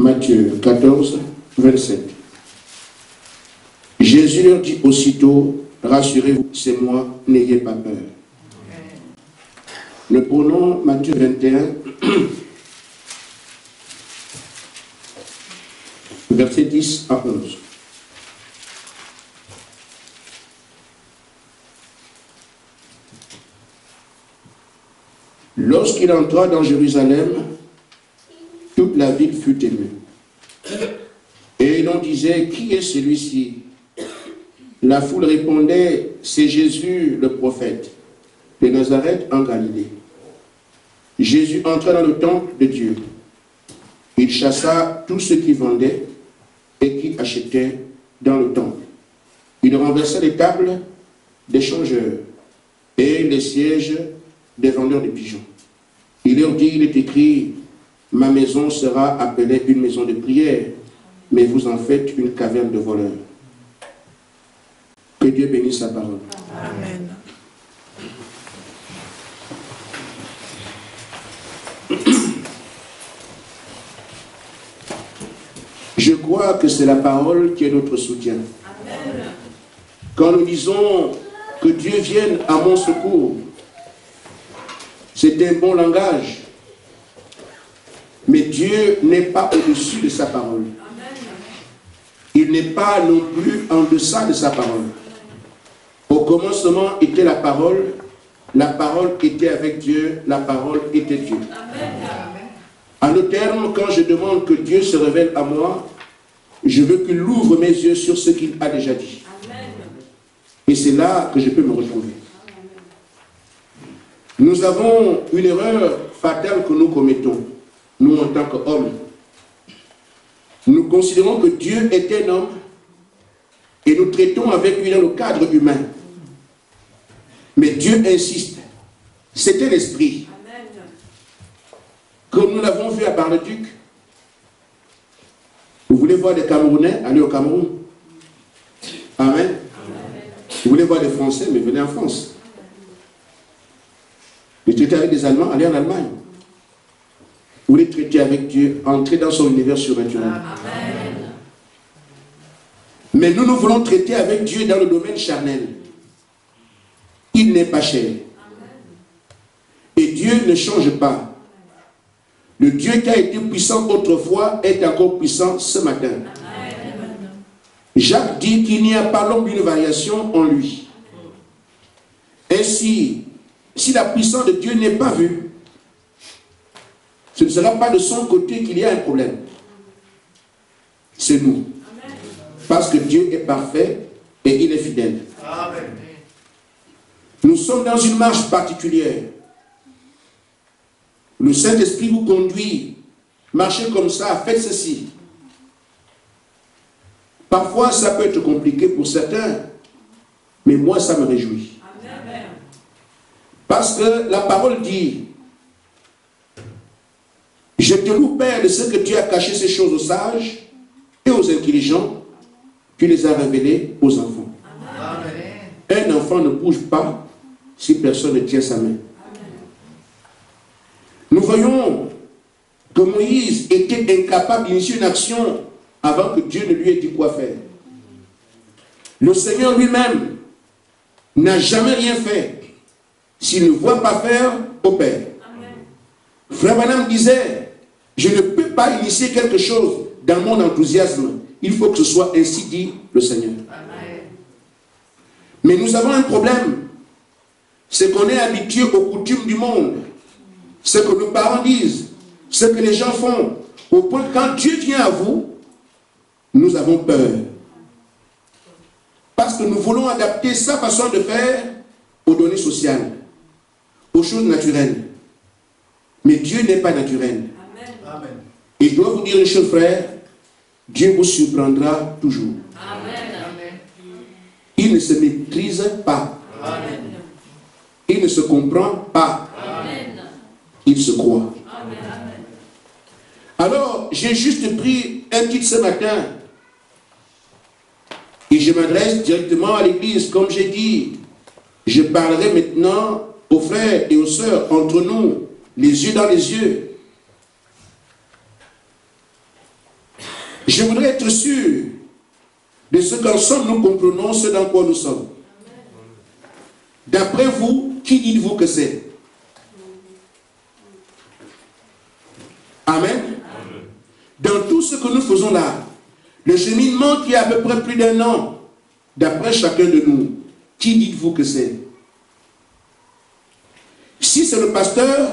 Matthieu 14, 27. Jésus leur dit aussitôt, rassurez-vous, c'est moi, n'ayez pas peur. Nous prenons Matthieu 21, versets 10 à 11. Lorsqu'il entra dans Jérusalem, toute la ville fut émue. Et l'on disait, qui est celui-ci? La foule répondait, c'est Jésus le prophète de Nazareth en Galilée. Jésus entra dans le temple de Dieu. Il chassa tous ceux qui vendaient et qui achetaient dans le temple. Il renversa les tables des changeurs et les sièges des vendeurs de pigeons. Il leur dit, il est écrit, ma maison sera appelée une maison de prière, mais vous en faites une caverne de voleurs. Que Dieu bénisse sa parole. Amen. Je crois que c'est la parole qui est notre soutien. Amen. Quand nous disons que Dieu vienne à mon secours, c'est un bon langage. Mais Dieu n'est pas au-dessus de sa parole. Il n'est pas non plus en deçà de sa parole. Au commencement était la parole était avec Dieu, la parole était Dieu. En d'autres termes, quand je demande que Dieu se révèle à moi, je veux qu'il ouvre mes yeux sur ce qu'il a déjà dit. Et c'est là que je peux me retrouver. Nous avons une erreur fatale que nous commettons, nous en tant qu'hommes. Nous considérons que Dieu est un homme et nous traitons avec lui dans le cadre humain. Mais Dieu insiste. C'est un esprit. Comme nous l'avons vu à Bar-le-Duc. Vous voulez voir des Camerounais? Allez au Cameroun. Amen. Vous voulez voir des Français? Mais venez en France. Vous traitez avec des Allemands? Allez en Allemagne. Vous voulez traiter avec Dieu? Entrez dans son univers surnaturel. Amen. Mais nous voulons traiter avec Dieu dans le domaine charnel. Il n'est pas cher. Et Dieu ne change pas. Le Dieu qui a été puissant autrefois est encore puissant ce matin. Amen. Jacques dit qu'il n'y a pas l'ombre d'une variation en lui. Ainsi, si la puissance de Dieu n'est pas vue, ce ne sera pas de son côté qu'il y a un problème. C'est nous. Amen. Parce que Dieu est parfait et il est fidèle. Amen. Nous sommes dans une marche particulière. Le Saint-Esprit vous conduit. Marchez comme ça, faites ceci. Parfois, ça peut être compliqué pour certains, mais moi, ça me réjouit. Amen. Parce que la parole dit, je te loue, Père, de ce que tu as caché ces choses aux sages et aux intelligents, tu les as révélées aux enfants. Amen. Un enfant ne bouge pas si personne ne tient sa main. Nous voyons que Moïse était incapable d'initier une action avant que Dieu ne lui ait dit quoi faire. Le Seigneur lui-même n'a jamais rien fait s'il ne voit pas faire au Père. Frère Branham disait, je ne peux pas initier quelque chose dans mon enthousiasme. Il faut que ce soit ainsi dit le Seigneur. Amen. Mais nous avons un problème. C'est qu'on est habitué aux coutumes du monde. Ce que nos parents disent, ce que les gens font. Au point que quand Dieu vient à vous, nous avons peur. Parce que nous voulons adapter sa façon de faire aux données sociales, aux choses naturelles. Mais Dieu n'est pas naturel. Amen. Et je dois vous dire une chose, frère, Dieu vous surprendra toujours. Amen. Il ne se maîtrise pas. Amen. Il ne se comprend pas. Amen. Il se croit. Amen. Alors, j'ai juste pris un titre ce matin et je m'adresse directement à l'église. Comme j'ai dit, je parlerai maintenant aux frères et aux sœurs, entre nous, les yeux dans les yeux. être sûr de ce qu'ensemble nous comprenons ce dans quoi nous sommes. D'après vous, qui dites-vous que c'est? Amen. Dans tout ce que nous faisons là, le cheminement qui a à peu près plus d'1 an, d'après chacun de nous, qui dites-vous que c'est? Si c'est le pasteur,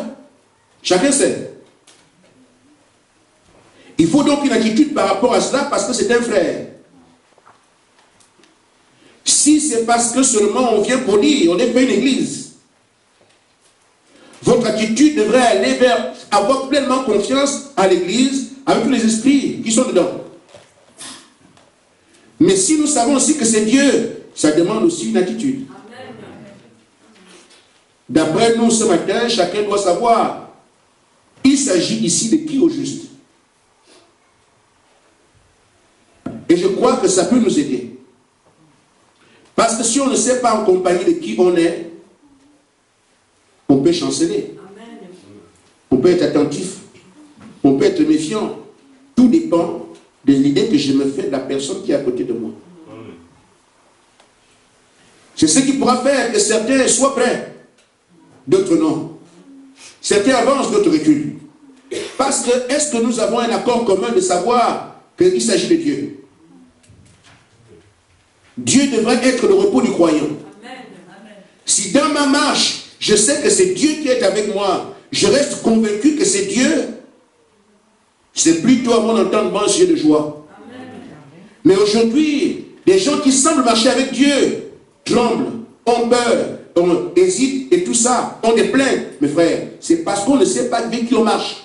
chacun sait. Il faut donc une attitude par rapport à cela parce que c'est un frère. Si c'est parce que seulement on vient pour dire, on n'est pas une église, votre attitude devrait aller vers avoir pleinement confiance à l'église avec tous les esprits qui sont dedans. Mais si nous savons aussi que c'est Dieu, ça demande aussi une attitude. D'après nous ce matin, chacun doit savoir, il s'agit ici de qui au juste? Et je crois que ça peut nous aider. Parce que si on ne sait pas en compagnie de qui on est, on peut chanceler. On peut être attentif. On peut être méfiant. Tout dépend de l'idée que je me fais de la personne qui est à côté de moi. C'est ce qui pourra faire que certains soient prêts, d'autres non. Certains avancent, d'autres reculent. Parce que, est-ce que nous avons un accord commun de savoir qu'il s'agit de Dieu? Dieu devrait être le repos du croyant. Si dans ma marche, je sais que c'est Dieu qui est avec moi, je reste convaincu que c'est Dieu, c'est plutôt à mon entendement un sujet de joie. Mais aujourd'hui, des gens qui semblent marcher avec Dieu tremblent, ont peur, hésitent et tout ça, ont des plaintes, mes frères. C'est parce qu'on ne sait pas avec qui on marche.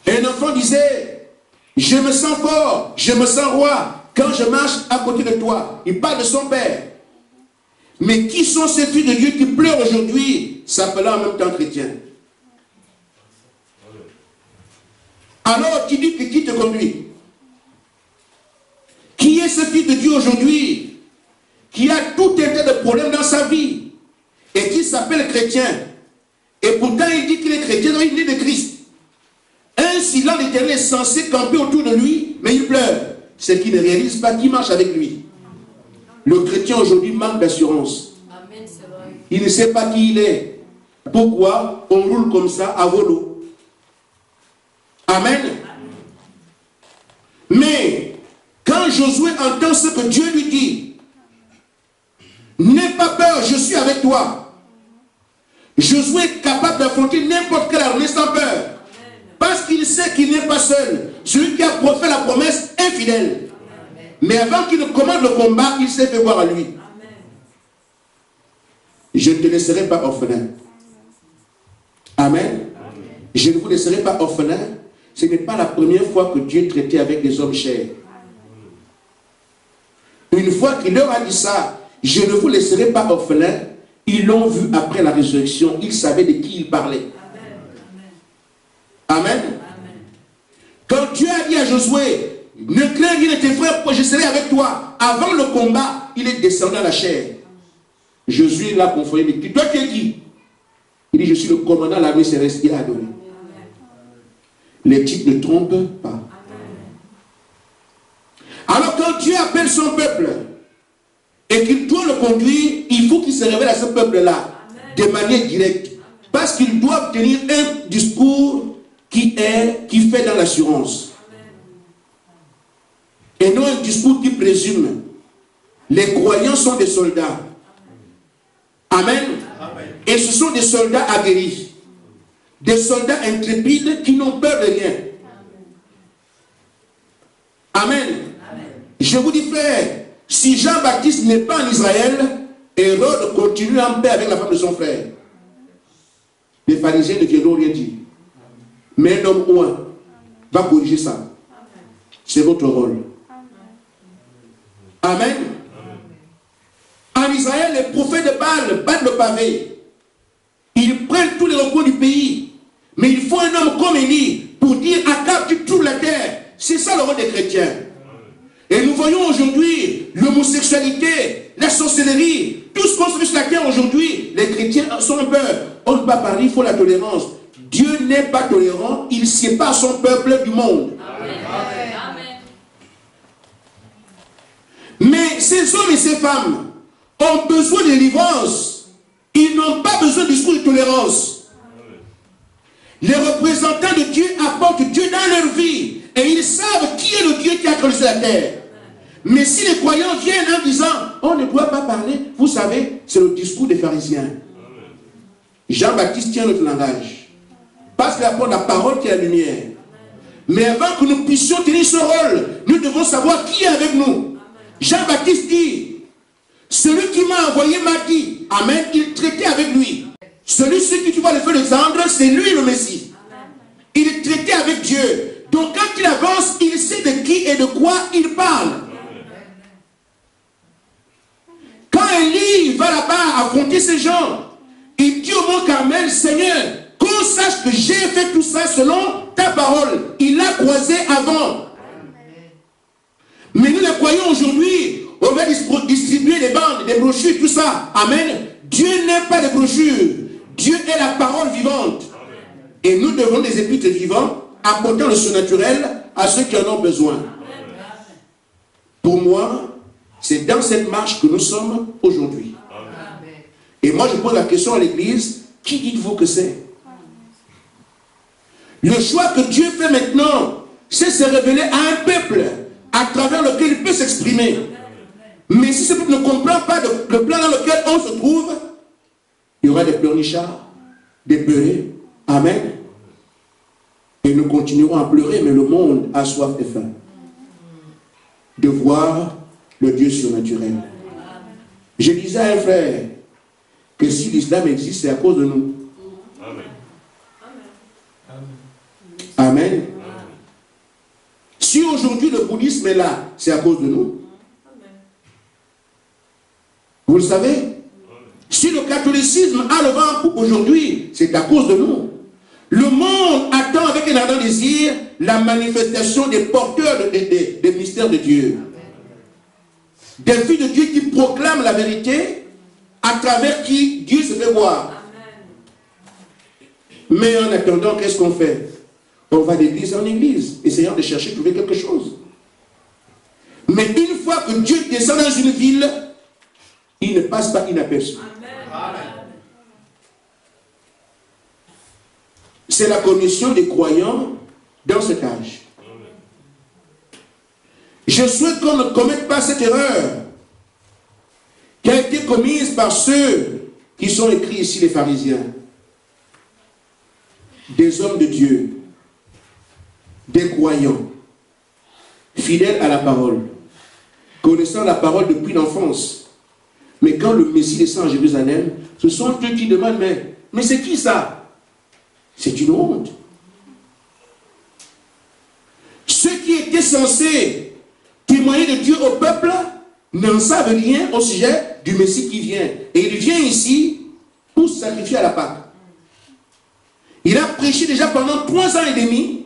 Un enfant disait, je me sens fort, je me sens roi quand je marche à côté de toi. Il parle de son père. Mais qui sont ces filles de Dieu qui pleurent aujourd'hui, s'appelant en même temps chrétiens? Alors tu dis que qui te conduit? Qui est ce fils de Dieu aujourd'hui qui a tout un tas de problèmes dans sa vie et qui s'appelle chrétien? Et pourtant il dit qu'il est chrétien, donc il est de Christ. Un silence d'Éternel est censé camper autour de lui, mais il pleure. C'est qu'il ne réalise pas qu'il marche avec lui. Le chrétien aujourd'hui manque d'assurance. Il ne sait pas qui il est. Pourquoi on roule comme ça à volo? Amen. Mais quand Josué entend ce que Dieu lui dit, n'aie pas peur, je suis avec toi. Josué est capable d'affronter n'importe quelle armée sans peur. Parce qu'il sait qu'il n'est pas seul. Celui qui a fait la promesse est fidèle. Mais avant qu'il ne commande le combat, il s'est fait voir à lui. Je ne te laisserai pas orphelin. Amen. Je ne vous laisserai pas orphelin. Ce n'est pas la première fois que Dieu traitait avec des hommes chers. Une fois qu'il leur a dit ça, je ne vous laisserai pas orphelin, ils l'ont vu après la résurrection. Ils savaient de qui il parlait. Amen. Quand Dieu a dit à Josué, ne crains rien de tes frères, je serai avec toi. Avant le combat, il est descendu à la chair. Josué l'a confronté. Il dit, toi tu es qui? Il dit, je suis le commandant de l'armée céleste. Il a adoré. Les titres ne trompent pas. Alors quand Dieu appelle son peuple et qu'il doit le conduire, il faut qu'il se révèle à ce peuple-là de manière directe. Parce qu'ils doivent tenir un discours qui fait dans l'assurance. Et non un discours qui présume. Les croyants sont des soldats. Amen. Et ce sont des soldats aguerris. Des soldats intrépides qui n'ont peur de rien. Amen. Je vous dis, frère, si Jean-Baptiste n'est pas en Israël, Hérode continue en paix avec la femme de son frère. Les pharisiens ne viendront rien dire. Mais un homme ou un va corriger ça. C'est votre rôle. Amen. En Israël, les prophètes de Baal battent le pavé. Ils prennent tous les recoins du pays. Mais il faut un homme comme Élie pour dire Akab, tu trouves la terre. C'est ça le rôle des chrétiens. Et nous voyons aujourd'hui l'homosexualité, la sorcellerie, tout ce qu'on se fait sur la terre aujourd'hui. Les chrétiens sont en peur. On ne peut pas parler, il faut la tolérance. Dieu n'est pas tolérant, il sépare son peuple du monde. Amen. Mais ces hommes et ces femmes ont besoin de délivrance. Ils n'ont pas besoin de discours de tolérance. Les représentants de Dieu apportent Dieu dans leur vie. Et ils savent qui est le Dieu qui a créé la terre. Mais si les croyants viennent en disant, on ne doit pas parler, vous savez, c'est le discours des pharisiens. Jean-Baptiste tient notre langage. Parce qu'il apporte la parole qui est la lumière. Mais avant que nous puissions tenir ce rôle, nous devons savoir qui est avec nous. Jean-Baptiste dit, celui qui m'a envoyé m'a dit, amen, il traitait avec lui. Celui-ci que tu vois le feu de cendre, c'est lui le Messie. Il traitait avec Dieu. Donc quand il avance, il sait de qui et de quoi il parle. Quand Élie va là-bas affronter ces gens, il dit au mont Carmel, Seigneur, qu'on sache que j'ai fait tout ça selon ta parole. Il l'a croisé avant. Mais nous les croyons aujourd'hui, on va distribuer des bandes, des brochures, tout ça. Amen. Dieu n'aime pas les brochures. Dieu est la parole vivante. Et nous devons des épîtres vivants, apportant le surnaturel à ceux qui en ont besoin. Pour moi, c'est dans cette marche que nous sommes aujourd'hui. Et moi, je pose la question à l'église, qui dites-vous que c'est? Le choix que Dieu fait maintenant, c'est se révéler à un peuple à travers lequel il peut s'exprimer. Mais si ce peuple ne comprend pas le plan dans lequel on se trouve, il y aura des pleurnichards, des peurés. Amen. Et nous continuerons à pleurer, mais le monde a soif et faim de voir le Dieu surnaturel. Je disais à un frère que si l'islam existe, c'est à cause de nous. Amen. Amen. Si aujourd'hui le bouddhisme est là, c'est à cause de nous. Vous le savez? Si le catholicisme a le vent en poupe aujourd'hui, c'est à cause de nous. Le monde attend avec un ardent désir la manifestation des porteurs des mystères de Dieu. Des filles de Dieu qui proclament la vérité, à travers qui Dieu se fait voir. Mais en attendant, qu'est-ce qu'on fait? On va d'église en église, essayant de chercher, de trouver quelque chose. Mais une fois que Dieu descend dans une ville, il ne passe pas inaperçu. C'est la commission des croyants dans cet âge. Je souhaite qu'on ne commette pas cette erreur qui a été commise par ceux qui sont écrits ici, les pharisiens. Des hommes de Dieu, des croyants, fidèles à la parole, connaissant la parole depuis l'enfance. Mais quand le Messie descend à Jérusalem, ce sont eux qui demandent, mais c'est qui ça? C'est une honte. Ceux qui étaient censés témoigner de Dieu au peuple n'en savent rien au sujet du Messie qui vient. Et il vient ici pour se sacrifier à la Pâque. Il a prêché déjà pendant 3 ans et demi.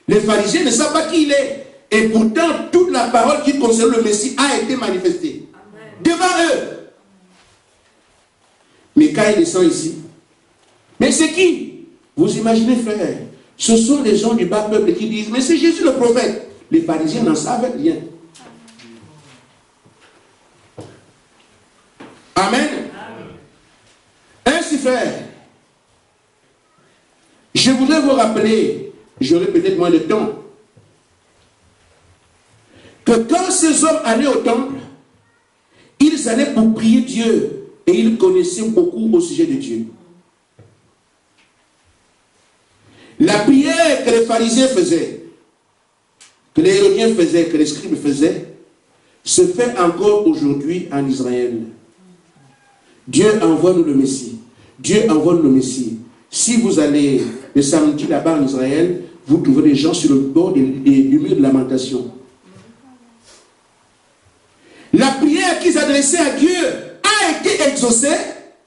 Les pharisiens ne savent pas qui il est. Et pourtant, toute la parole qui concerne le Messie a été manifestée. Amen. Devant eux. Mais quand il descend ici, mais c'est qui? Vous imaginez, frère, ce sont les gens du bas peuple qui disent, mais c'est Jésus le prophète. Les pharisiens n'en savent rien. Amen. Ainsi, frère, je voudrais vous rappeler, j'aurai peut-être moins de temps, que quand ces hommes allaient au temple, ils allaient pour prier Dieu et ils connaissaient beaucoup au sujet de Dieu. La prière que les pharisiens faisaient, que les hérodiens faisaient, que les scribes faisaient, se fait encore aujourd'hui en Israël. Dieu envoie-nous le Messie. Dieu envoie-nous le Messie. Si vous allez le samedi là-bas en Israël, vous trouverez des gens sur le bord du mur de lamentation. La prière qu'ils adressaient à Dieu a été exaucée,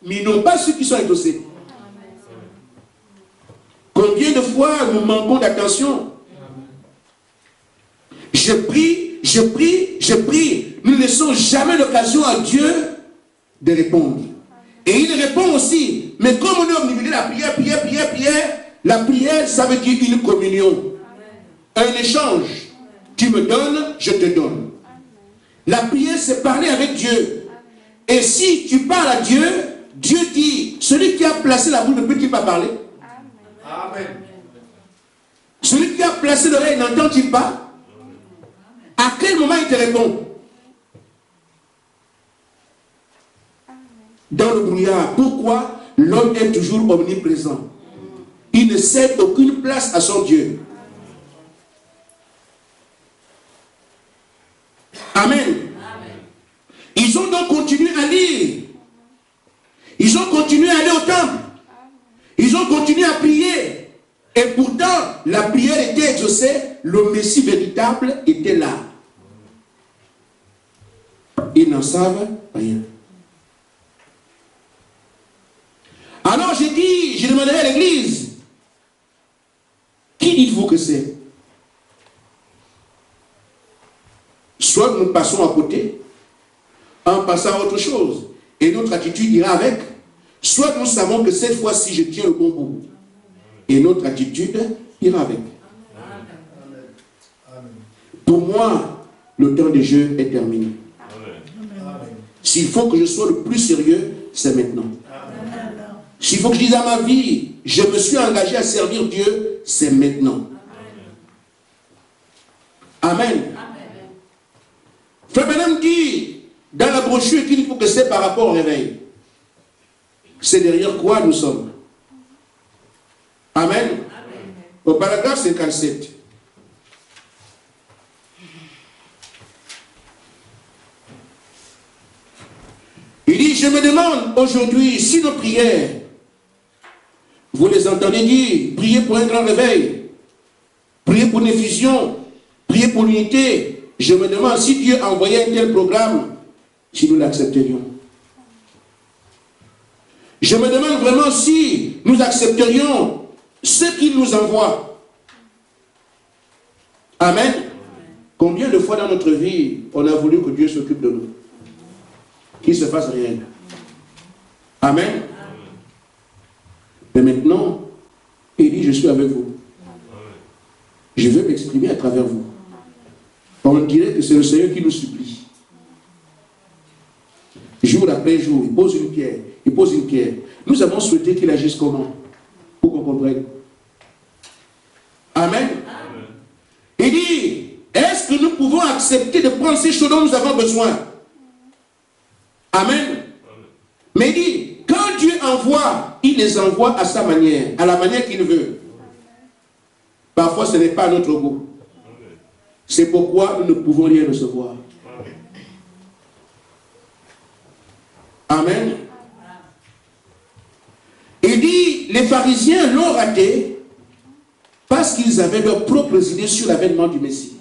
mais ils n'ont pas ceux qui sont exaucés. Combien de fois nous manquons d'attention? Je prie, je prie, je prie. Nous ne laissons jamais l'occasion à Dieu de répondre. Et il répond aussi. Mais comme on est omnibulé la prière, la prière, ça veut dire une communion. Un échange. Tu me donnes, je te donne. La prière, c'est parler avec Dieu. Et si tu parles à Dieu, Dieu dit, celui qui a placé la bouche ne peut-il pas parler? Amen. Celui qui a placé l'oreille n'entend-il pas? À quel moment il te répond? Dans le brouillard. Pourquoi? L'homme est toujours omniprésent. Il ne cède aucune place à son Dieu. Amen. Ils ont donc continué à lire. Ils ont continué à aller au temple. Ils ont continué à prier. Et pourtant, la prière était exaucée. Le Messie véritable était là. Ils n'en savent rien. Alors j'ai dit, je demanderai à l'église, qui dites-vous que c'est? Soit nous passons à côté, en passant à autre chose, et notre attitude ira avec. Soit nous savons que cette fois-ci, je tiens le bon bout, et notre attitude ira avec. Pour moi, le temps des jeux est terminé. S'il faut que je sois le plus sérieux, c'est maintenant. S'il faut que je dise à ma vie, je me suis engagé à servir Dieu, c'est maintenant. Amen. Frère Branham dit, dans la brochure, qu'il faut que c'est par rapport au réveil. C'est derrière quoi nous sommes. Amen. Au paragraphe 57. Il dit, je me demande aujourd'hui si nos prières, vous les entendez dire, priez pour un grand réveil, priez pour une effusion, priez pour l'unité. Je me demande si Dieu envoyait un tel programme, si nous l'accepterions. Je me demande vraiment si nous accepterions ce qu'il nous envoie. Amen. Combien de fois dans notre vie, on a voulu que Dieu s'occupe de nous? Qu'il ne se fasse rien. Amen. Mais maintenant, il dit, je suis avec vous. Je veux m'exprimer à travers vous. On dirait que c'est le Seigneur qui nous supplie. Jour après jour, il pose une pierre, il pose une pierre. Nous avons souhaité qu'il agisse comment? Pour qu'on comprenne. Amen. Il dit, est-ce que nous pouvons accepter de prendre ces choses dont nous avons besoin? Amen. Mais il dit, quand Dieu envoie, il les envoie à sa manière, à la manière qu'il veut. Parfois, ce n'est pas à notre goût. C'est pourquoi nous ne pouvons rien recevoir. Amen. Il dit, les pharisiens l'ont raté parce qu'ils avaient leurs propres idées sur l'avènement du Messie.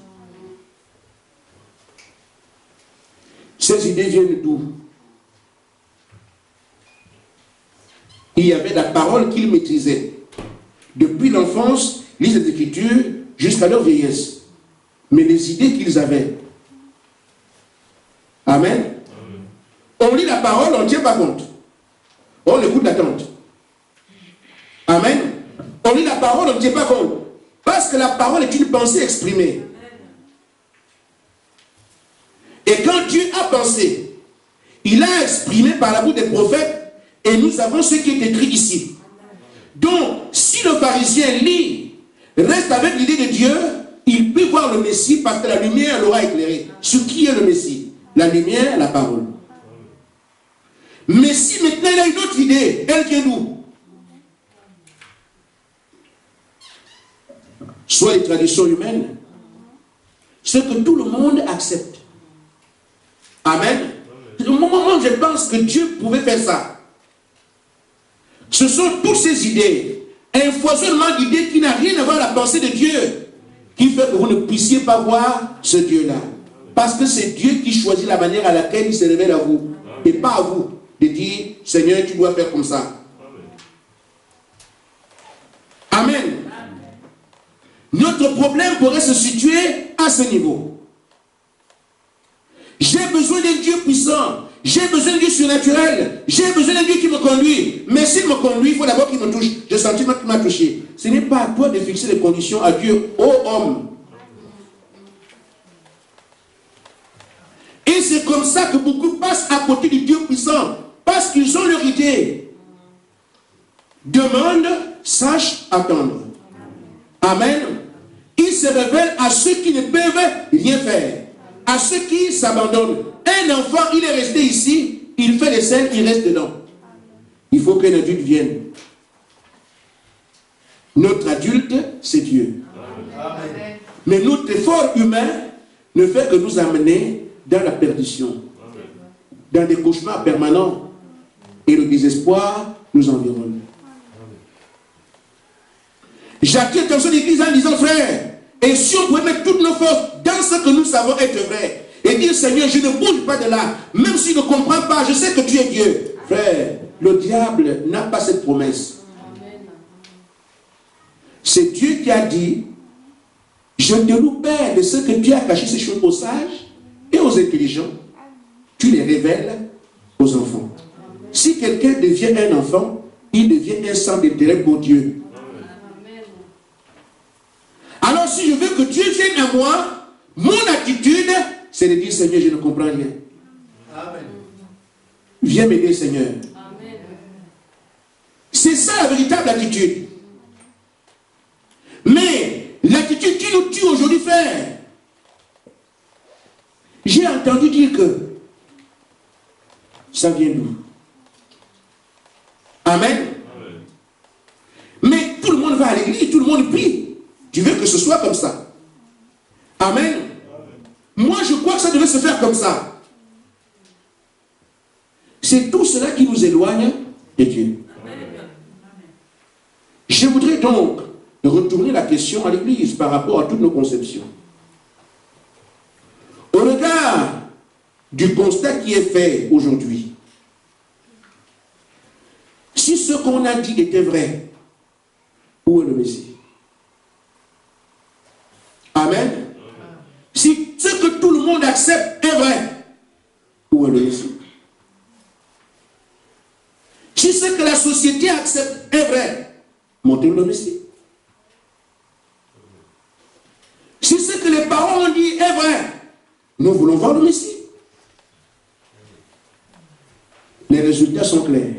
Ces idées viennent d'où? Il y avait la parole qu'ils maîtrisaient. Depuis l'enfance, les Écritures, jusqu'à leur vieillesse. Mais les idées qu'ils avaient. Amen. On lit la parole, on ne tient pas compte. On écoute l'attente. Amen. On lit la parole, on ne tient pas compte. Parce que la parole est une pensée exprimée. Et quand Dieu a pensé, il a exprimé par la bouche des prophètes. Et nous avons ce qui est écrit ici. Donc, si le pharisien lit, reste avec l'idée de Dieu, il peut voir le Messie parce que la lumière l'aura éclairé. Sur qui est le Messie? La lumière, la parole. Mais si maintenant il a une autre idée, elle vient d'où? Soit les traditions humaines, ce que tout le monde accepte. Amen. Au moment où je pense que Dieu pouvait faire ça, ce sont toutes ces idées, un foisonnement d'idées qui n'a rien à voir avec la pensée de Dieu, qui fait que vous ne puissiez pas voir ce Dieu-là. Parce que c'est Dieu qui choisit la manière à laquelle il se révèle à vous, et pas à vous de dire, Seigneur, tu dois faire comme ça. Amen. Notre problème pourrait se situer à ce niveau. J'ai besoin d'un Dieu puissant. J'ai besoin d'un Dieu surnaturel. J'ai besoin d'un Dieu qui me conduit. Mais s'il me conduit, il faut d'abord qu'il me touche. Je sentis qu'il m'a touché. Ce n'est pas à toi de fixer les conditions à Dieu, ô homme. Et Et c'est comme ça que beaucoup passent à côté du Dieu puissant. Parce qu'ils ont leur idée. Demande, sache, attendre. Amen. Il se révèle à ceux qui ne peuvent rien faire. À ceux qui s'abandonnent. Un enfant, il est resté ici, il fait les scènes, il reste dedans. Il faut qu'un adulte vienne. Notre adulte, c'est Dieu. Amen. Mais notre effort humain ne fait que nous amener dans la perdition, dans des cauchemars permanents. Et le désespoir nous environne. J'attire l'attention de l'Église en disant, frère, et si on pouvait mettre toutes nos forces dans ce que nous savons être vrai, et dire, Seigneur, je ne bouge pas de là, même s'il ne comprend pas, je sais que tu es Dieu. Frère, le diable n'a pas cette promesse. C'est Dieu qui a dit, je te loue, Père, de ce que tu as caché ces choses aux sages et aux intelligents. Tu les révèles aux enfants. Si quelqu'un devient un enfant, il devient un centre d'intérêt pour Dieu. Alors si je veux que Dieu vienne à moi, mon attitude, c'est de dire, Seigneur, je ne comprends rien. Amen. Viens m'aider, Seigneur. C'est ça la véritable attitude. Mais l'attitude qui nous tue aujourd'hui, frère, j'ai entendu dire que ça vient d'où? Amen. Amen. Mais tout le monde va à l'église, tout le monde prie. Tu veux que ce soit comme ça? Amen. Amen. Moi, je crois que ça devait se faire comme ça. C'est tout cela qui nous éloigne de Dieu. Amen. Je voudrais donc retourner la question à l'église par rapport à toutes nos conceptions. Au regard du constat qui est fait aujourd'hui, si ce qu'on a dit était vrai, où est le Messie? Amen. Si ce que tout le monde accepte est vrai, où est le Messie? Si ce que la société accepte est vrai, montrez-nous le Messie. Si ce que les parents ont dit est vrai, nous voulons voir le Messie. Les résultats sont clairs.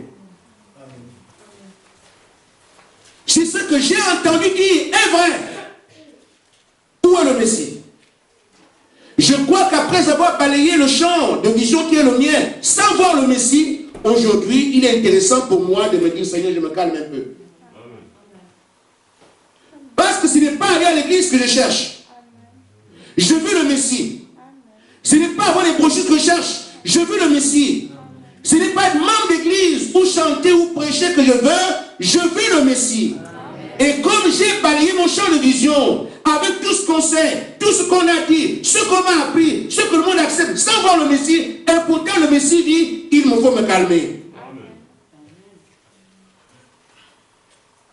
Si ce que j'ai entendu dire est vrai, où est le Messie? Je crois qu'après avoir balayé le champ de vision qui est le mien, sans voir le Messie, aujourd'hui, il est intéressant pour moi de me dire, Seigneur, je me calme un peu. Parce que ce n'est pas aller à l'église que je cherche. Je veux le Messie. Ce n'est pas avoir les brochures que je cherche. Je veux le Messie. Ce n'est pas être membre d'église ou chanter ou prêcher que je veux le Messie. Et comme j'ai balayé mon champ de vision, avec tout ce qu'on sait, tout ce qu'on a dit, ce qu'on m'a appris, ce que le monde accepte, sans voir le Messie, et pourtant le Messie dit, il me faut me calmer.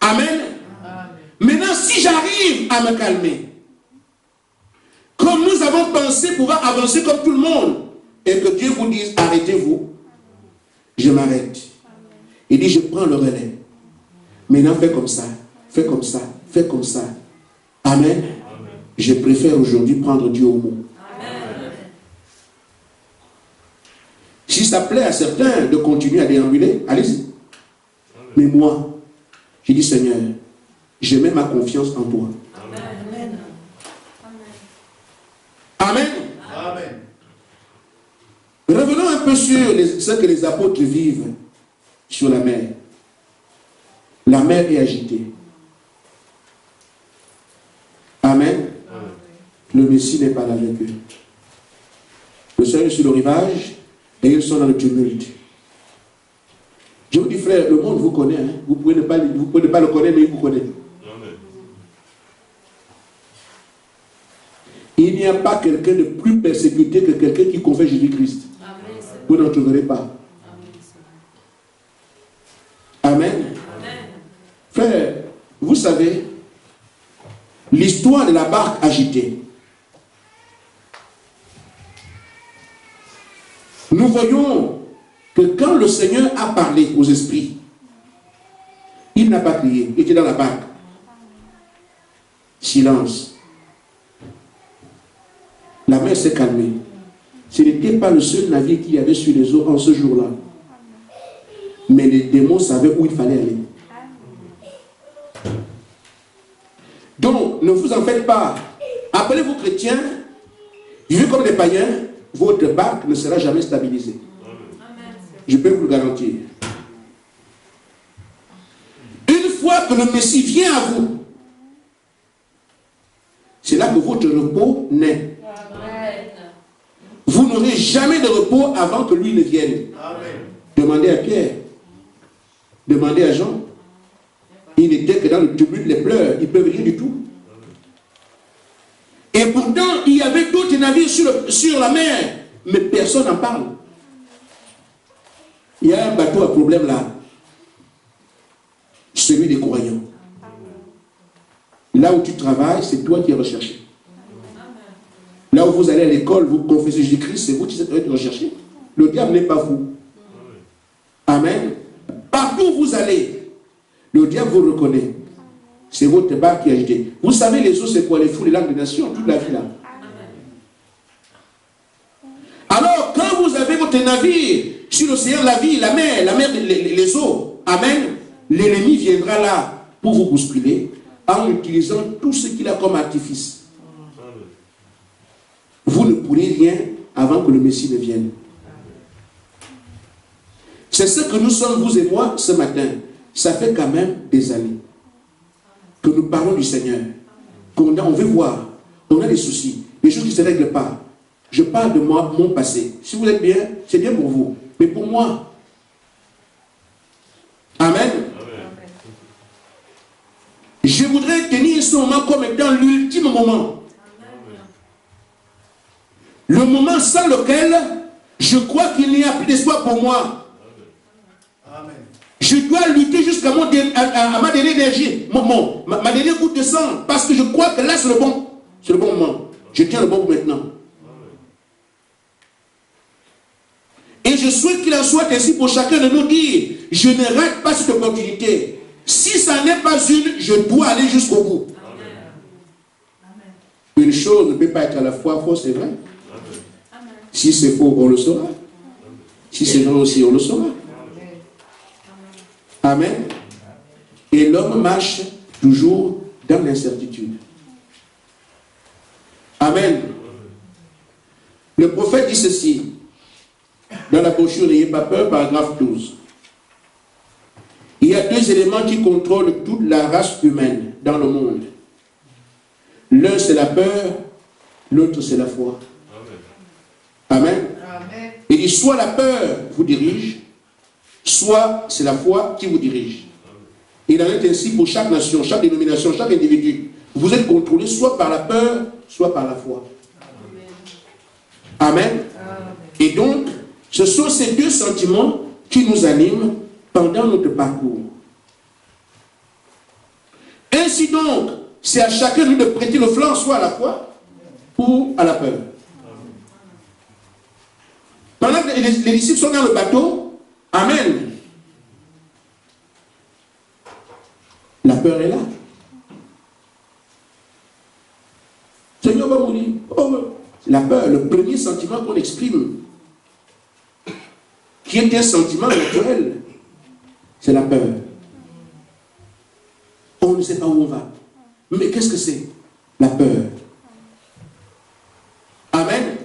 Amen. Amen. Maintenant, si j'arrive à me calmer, comme nous avons pensé pouvoir avancer comme tout le monde, et que Dieu vous dise, arrêtez-vous, je m'arrête. Il dit, je prends le relais. Maintenant, fais comme ça, fais comme ça, fais comme ça. Amen. Amen. Je préfère aujourd'hui prendre Dieu au mot. Amen. Si ça plaît à certains de continuer à déambuler, allez-y. Mais moi, je dis, Seigneur, je mets ma confiance en toi. Amen. Amen. Amen. Revenons un peu sur ce que les apôtres vivent sur la mer. La mer est agitée. Amen. Amen. Le Messie n'est pas là avec eux. Le Seigneur est sur le rivage et ils sont dans le tumulte. Je vous dis, frère, le monde vous connaît. Hein? Vous pouvez ne pas le connaître, mais il vous connaît. Amen. Il n'y a pas quelqu'un de plus persécuté que quelqu'un qui confesse Jésus-Christ. Vous n'en trouverez pas. Amen. Amen. Frère, vous savez, l'histoire de la barque agitée. Nous voyons que quand le Seigneur a parlé aux esprits, il n'a pas crié, il était dans la barque. Silence. La mer s'est calmée. Ce n'était pas le seul navire qu'il y avait sur les eaux en ce jour-là. Mais les démons savaient où il fallait aller. Donc, ne vous en faites pas. Appelez-vous chrétiens, vivez comme des païens, votre barque ne sera jamais stabilisée. Je peux vous le garantir. Une fois que le Messie vient à vous, c'est là que votre repos naît. Vous n'aurez jamais de repos avant que lui ne vienne. Demandez à Pierre. Demandez à Jean. Il n'était que dans le tumulte, les pleurs. Ils ne peuvent rien du tout. Et pourtant, il y avait d'autres navires sur la mer. Mais personne n'en parle. Il y a un bateau à problème là. Celui des croyants. Là où tu travailles, c'est toi qui es recherché. Là où vous allez à l'école, vous confessez Jésus-Christ, c'est vous qui êtes recherché. Le diable n'est pas fou. Amen. Partout où vous allez, le diable vous reconnaît. C'est votre barque qui est agitée. Vous savez, les eaux, c'est quoi? Les fous, les langues des nations, toute la vie là. Alors, quand vous avez votre navire sur l'océan, la vie, la mer, les eaux, amen, l'ennemi viendra là pour vous bousculer en utilisant tout ce qu'il a comme artifice. Vous ne pourrez rien avant que le Messie ne vienne. C'est ce que nous sommes, vous et moi, ce matin. Ça fait quand même des années que nous parlons du Seigneur. On veut voir. On a des soucis. Des choses qui ne se règlent pas. Je parle de moi, mon passé. Si vous êtes bien, c'est bien pour vous. Mais pour moi. Amen. Je voudrais tenir ce moment comme étant l'ultime moment. Le moment sans lequel je crois qu'il n'y a plus d'espoir pour moi. Amen. Je dois lutter jusqu'à ma dernière énergie, ma dernière goutte de sang, parce que je crois que là c'est le bon moment. Je tiens le bon bout maintenant. Et je souhaite qu'il en soit ainsi pour chacun de nous dire, je ne rate pas cette opportunité. Si ça n'est pas une, je dois aller jusqu'au bout. Amen. Une chose ne peut pas être à la fois fausse et vraie. Si c'est faux, on le saura. Si c'est vrai aussi, on le saura. Amen. Et l'homme marche toujours dans l'incertitude. Amen. Le prophète dit ceci. Dans la brochure N'ayez pas peur, paragraphe 12. Il y a deux éléments qui contrôlent toute la race humaine dans le monde. L'un c'est la peur, l'autre c'est la foi. Amen. Amen. Et dit soit la peur vous dirige, soit c'est la foi qui vous dirige. Il en est ainsi pour chaque nation, chaque dénomination, chaque individu. Vous êtes contrôlé soit par la peur, soit par la foi. Amen. Amen. Et donc, ce sont ces deux sentiments qui nous animent pendant notre parcours. Ainsi donc, c'est à chacun de nous de prêter le flanc soit à la foi ou à la peur. Pendant que les disciples sont dans le bateau, amen. La peur est là. Seigneur va mourir. Oh, la peur, le premier sentiment qu'on exprime, qui est un sentiment naturel, c'est la peur. On ne sait pas où on va. Mais qu'est-ce que c'est? La peur. Amen.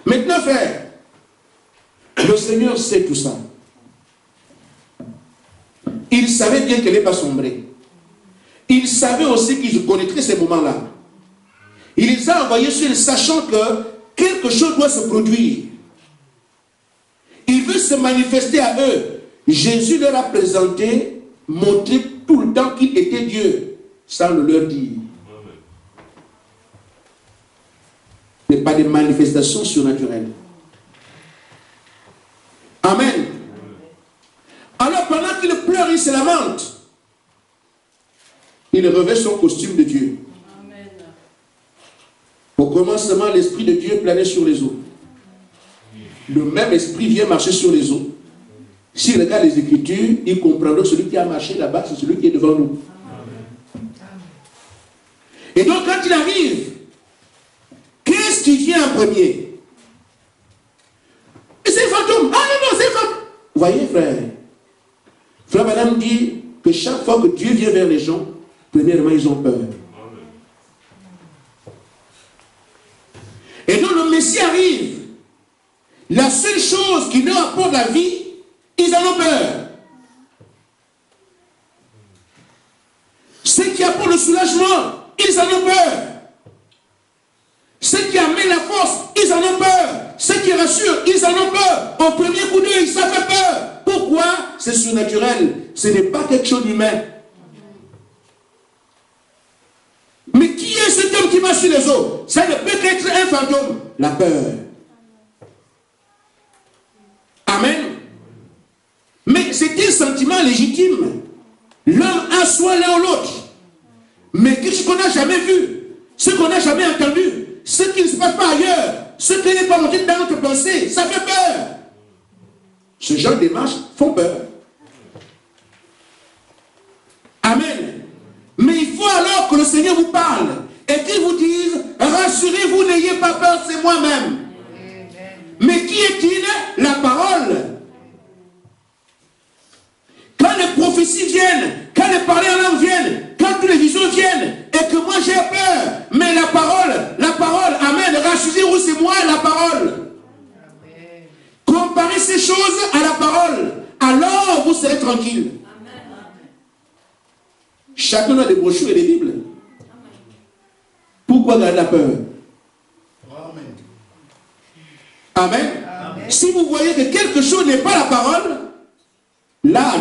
Maintenant, frère, le Seigneur sait tout ça. Il savait bien qu'elle n'est pas sombrée. Il savait aussi qu'il connaîtrait ces moments-là. Il les a envoyés sur eux, sachant que quelque chose doit se produire. Il veut se manifester à eux. Jésus leur a présenté, montré tout le temps qu'il était Dieu, sans le leur dire. Mais pas des manifestations surnaturelles. Amen. Alors pendant qu'il pleure, il se lamente. Il revêt son costume de Dieu. Amen. Au commencement, l'Esprit de Dieu planait sur les eaux. Le même esprit vient marcher sur les eaux. S'il regarde les Écritures, il comprendra que celui qui a marché là-bas, c'est celui qui est devant nous. Amen. Et donc, quand il arrive, qu'est-ce qui vient en premier? voyez, frère, frère Madame dit que chaque fois que Dieu vient vers les gens, premièrement, ils ont peur. Et donc le Messie arrive. La seule chose qui leur apporte la vie, ils en ont peur. Ce qui apporte le soulagement, ils en ont peur. Ce qui amène la force, ils en ont peur. Ce qui rassure, ils en ont peur. Au premier coup d'œil, ça fait peur. Pourquoi? C'est surnaturel. Ce n'est pas quelque chose d'humain. Mais qui est cet homme qui marche sur les eaux? Ça ne peut qu'être un fantôme. La peur. Amen. Mais c'est un sentiment légitime. L'homme a soit l'un ou l'autre. Mais ce qu'on n'a jamais vu, ce qu'on n'a jamais entendu, ce qui ne se passe pas ailleurs, ce qui n'est pas monté dans notre pensée, ça fait peur. Ce genre de démarches font peur. Amen. Mais il faut alors que le Seigneur vous parle et qu'il vous dise, rassurez-vous, n'ayez pas peur, c'est moi-même. Mais qui est-il? La parole. Quand les prophéties viennent, quand les paroles en langue viennent, quand toutes les visions viennent, et que moi j'ai peur, mais la parole, amen, rassurez-vous, c'est moi la parole. Amen. Comparez ces choses à la parole, alors vous serez tranquille. Amen. Chacun a des brochures et des Bibles. Amen. Pourquoi garder la peur? Amen. Amen. Amen. Si vous voyez que quelque chose n'est pas la parole, là,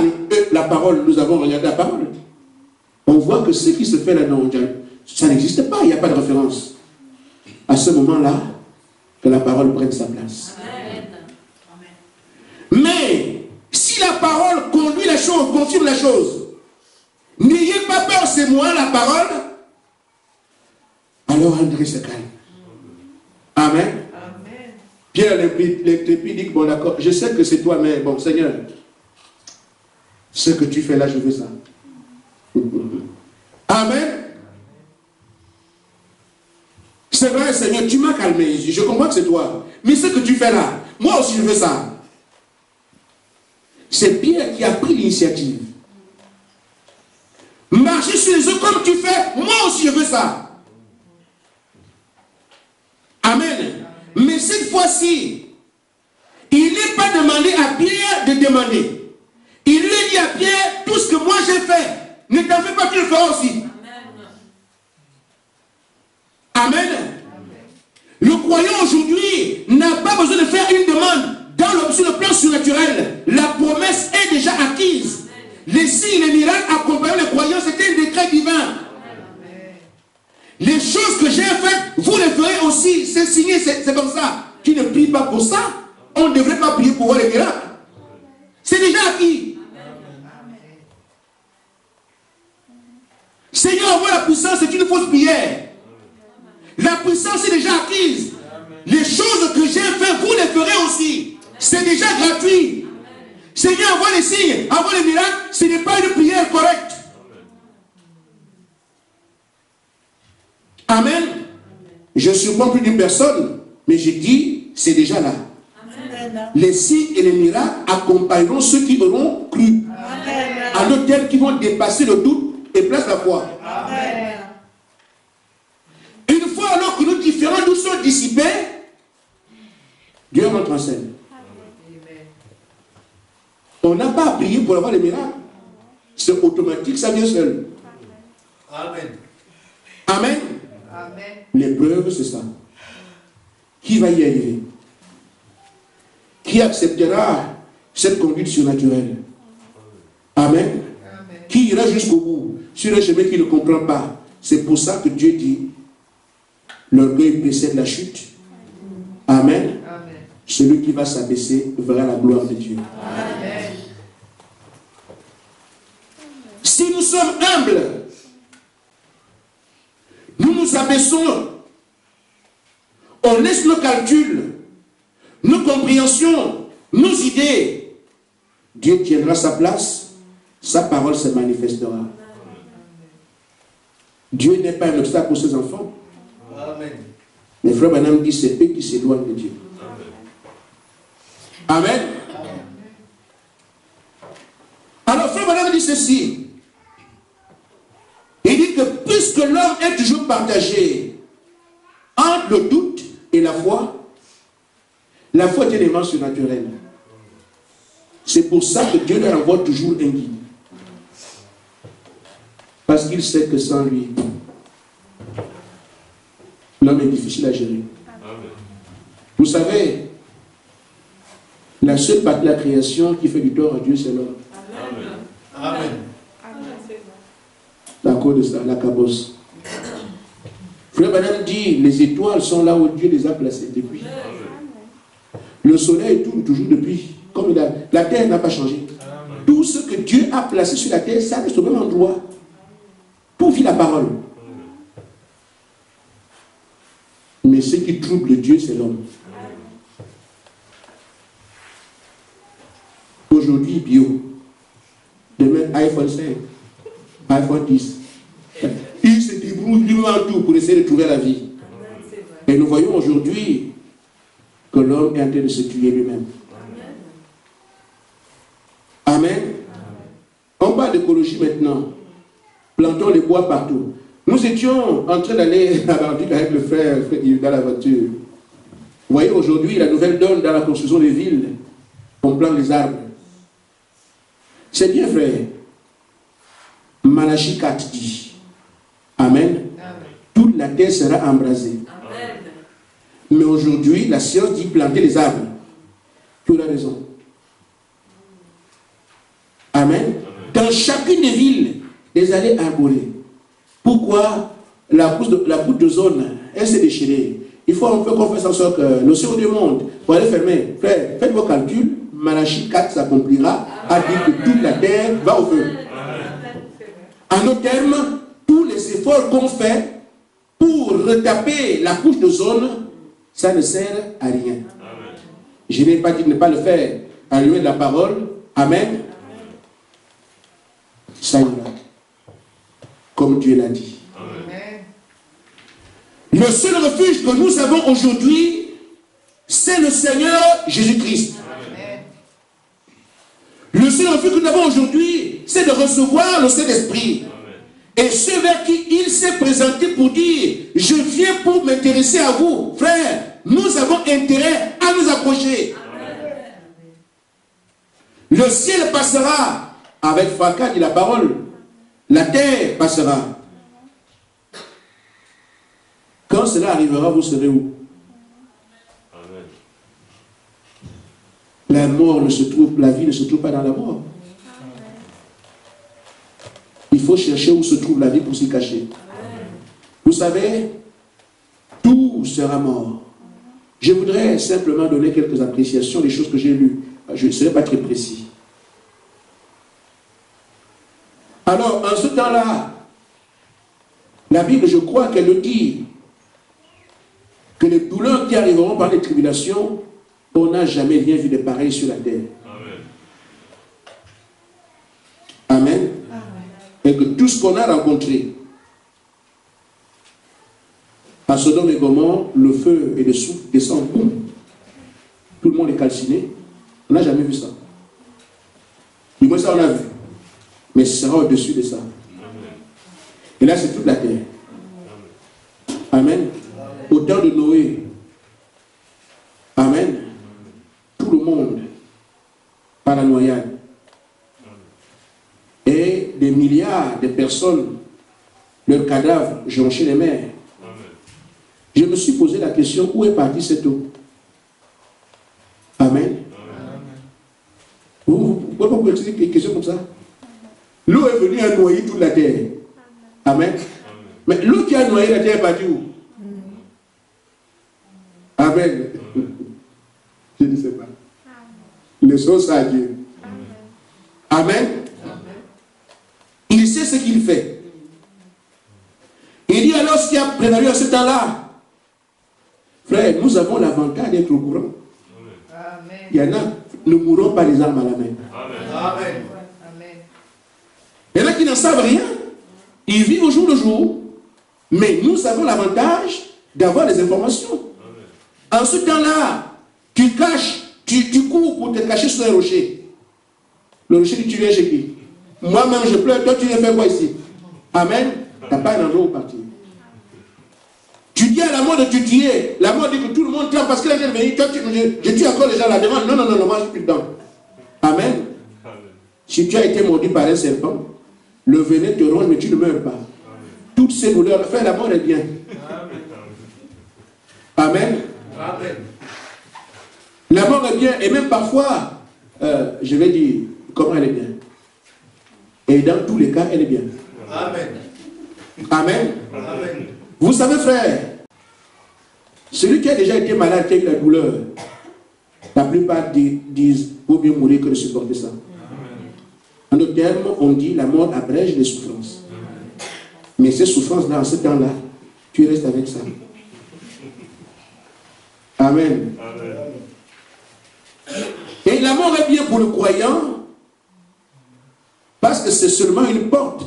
la parole, nous avons regardé la parole. On voit que ce qui se fait là-dedans, ça n'existe pas, il n'y a pas de référence. À ce moment-là, que la parole prenne sa place. Amen. Mais, si la parole conduit la chose, confirme la chose, n'ayez pas peur, c'est moi la parole, alors André se calme. Amen. Amen. Pierre l'Intrépide dit, bon d'accord, je sais que c'est toi, mais bon Seigneur, ce que tu fais là, je veux ça. Amen. C'est vrai, Seigneur, tu m'as calmé. Je comprends que c'est toi. Mais ce que tu fais là, moi aussi je veux ça. C'est Pierre qui a pris l'initiative. Marcher sur les eaux comme tu fais, moi aussi je veux ça. Amen. Mais cette fois-ci, il n'est pas demandé à Pierre de demander. Il lui dit à Pierre, tout ce que moi j'ai fait, ne t'en fais pas, tu le feras aussi. Amen. Amen. Le croyant aujourd'hui n'a pas besoin de faire une demande sur le plan surnaturel. La promesse est déjà acquise. Amen. Les signes, les miracles accompagnant les croyants, c'était un décret divin. Amen. Les choses que j'ai faites, vous les ferez aussi. C'est signé, c'est comme ça. Tu ne pries pas pour ça. On ne devrait pas prier pour voir les miracles. C'est déjà acquis. Seigneur, envoie la puissance, c'est une fausse prière. La puissance est déjà acquise. Les choses que j'ai faites, vous les ferez aussi. C'est déjà gratuit. Seigneur, envoie les signes, envoie les miracles, ce n'est pas une prière correcte. Amen. Je ne surprends plus d'une personne, mais je dis, c'est déjà là. Amen. Les signes et les miracles accompagneront ceux qui auront cru. Amen. À l'autel qui vont dépasser le doute et place la foi. Amen. Une fois alors que nos différents doutes sont dissipés, Dieu rentre en scène. Amen. On n'a pas à prier pour avoir les miracles. C'est automatique, ça vient seul. Amen. Amen. Amen. L'épreuve, c'est ça. Qui va y arriver? Qui acceptera cette conduite surnaturelle? Amen. Amen. Qui ira jusqu'au bout sur un chemin qui ne comprend pas? C'est pour ça que Dieu dit, l'orgueil précède la chute. Amen. Amen. Celui qui va s'abaisser verra la gloire de Dieu. Amen. Si nous sommes humbles, nous nous abaissons, on laisse nos calculs, nos compréhensions, nos idées, Dieu tiendra sa place, sa parole se manifestera. Dieu n'est pas un obstacle pour ses enfants. Amen. Mais frère Branham dit, c'est eux qui s'éloignent de Dieu. Amen. Amen. Alors, Frère Branham dit ceci. Il dit que puisque l'homme est toujours partagé entre le doute et la foi est un élément surnaturel. C'est pour ça que Dieu leur envoie toujours un guide. Parce qu'il sait que sans lui, l'homme est difficile à gérer. Vous savez, la seule partie de la création qui fait du tort à Dieu, c'est l'homme. Amen. À cause de ça, la cabosse. Frère Branham dit, les étoiles sont là où Dieu les a placées depuis. Le soleil tourne toujours depuis. Comme la terre n'a pas changé. Tout ce que Dieu a placé sur la terre, ça reste au même endroit. Tout vit la parole. Mais ce qui trouble Dieu, c'est l'homme. Aujourd'hui, bio. Demain, iPhone 5, iPhone 10. Il se débrouille lui-même tout pour essayer de trouver la vie. Et nous voyons aujourd'hui que l'homme est en train de se tuer lui-même. Amen. On parle d'écologie maintenant. Plantons les bois partout. Nous étions en train d'aller à l'Antique avec le frère dans la voiture. Vous voyez, aujourd'hui, la nouvelle donne dans la construction des villes. On plante les arbres. C'est bien, frère. Malachie 4 dit. Amen. Amen. Toute la terre sera embrasée. Amen. Mais aujourd'hui, la science dit planter les arbres. Tu as raison. Amen. Dans chacune des villes, des allées arborées. Pourquoi la poutre de zone, elle s'est déchirée? Il faut un peu qu'on fasse en sorte que l'océan du monde, pour aller fermer. Frère, faites vos calculs. Malachie 4 s'accomplira à dire que toute la terre va au feu. En nos termes, tous les efforts qu'on fait pour retaper la couche de zone, ça ne sert à rien. Amen. Je n'ai pas dit de ne pas le faire à l'huile de la parole. Amen. Ça ira. Comme Dieu l'a dit. Amen. Le seul refuge que nous avons aujourd'hui, c'est le Seigneur Jésus-Christ. Le seul refuge que nous avons aujourd'hui, c'est de recevoir le Saint-Esprit. Et ceux vers qui il s'est présenté pour dire, je viens pour m'intéresser à vous. Frère, nous avons intérêt à nous approcher. Amen. Le ciel passera avec fracas, dit la parole. La terre passera. Quand cela arrivera, vous serez où? Amen. La mort ne se trouve, la vie ne se trouve pas dans la mort. Il faut chercher où se trouve la vie pour s'y cacher. Amen. Vous savez, tout sera mort. Je voudrais simplement donner quelques appréciations des choses que j'ai lues. Je ne serai pas très précis. Alors, en ce temps-là, la Bible, je crois qu'elle le dit, que les douleurs qui arriveront par les tribulations, on n'a jamais rien vu de pareil sur la terre. Amen. Amen. Et que tout ce qu'on a rencontré, à Sodome et Gomorrhe, le feu et le souffle descendent, boum. Tout le monde est calciné. On n'a jamais vu ça. Du moins ça on a vu. Mais ce sera au-dessus de ça. Et là c'est toute la terre. Amen. Au temps de Noé. Amen. Tout le monde par la noyade. Et des milliards de personnes, leurs cadavres jonchaient les mers. Je me suis posé la question, où est partie cette eau? Amen. Vous pouvez pas vous poser des questions comme ça? L'eau est venue à noyer toute la terre. Amen. Mais l'eau qui a noyé la terre est partie où? Amen. Je ne sais pas. Laissons ça à Dieu. Amen. Il sait ce qu'il fait. Il dit alors ce qui a prévalu à ce temps-là. Frère, nous avons l'avantage d'être au courant. Amen. Il y en a, ne mourront pas les armes à la main. Amen. Il y en a qui n'en savent rien. Ils vivent au jour le jour. Mais nous avons l'avantage d'avoir des informations. Amen. En ce temps-là, tu caches, tu cours pour te cacher sur un rocher. Le rocher dit, tu viens chez qui? Moi-même, je pleure. Toi, tu viens faire quoi ici? Amen. Tu n'as pas un endroit où partir. Tu dis à la mort de te tuer. La mort dit que tout le monde tient parce qu'elle est venue. Toi, je tue encore les gens là devant. Non, non, non, non, moi, je suis plus dedans. Amen. Si tu as été mordu par un serpent, le venin te ronge, mais tu ne meurs pas. Toutes ces douleurs, faire la mort est bien. Amen. Amen. La mort est bien, et même parfois, je vais dire, comment elle est bien. Et dans tous les cas, elle est bien. Amen. Amen. Amen. Vous savez, frère, celui qui a déjà été malade, qui a eu la douleur, la plupart disent, vaut mieux mourir que de supporter ça. En d'autres termes, on dit, la mort abrège les souffrances. Mais ces souffrances-là, en ce temps-là, tu restes avec ça. Amen. Amen. Et la mort est bien pour le croyant, parce que c'est seulement une porte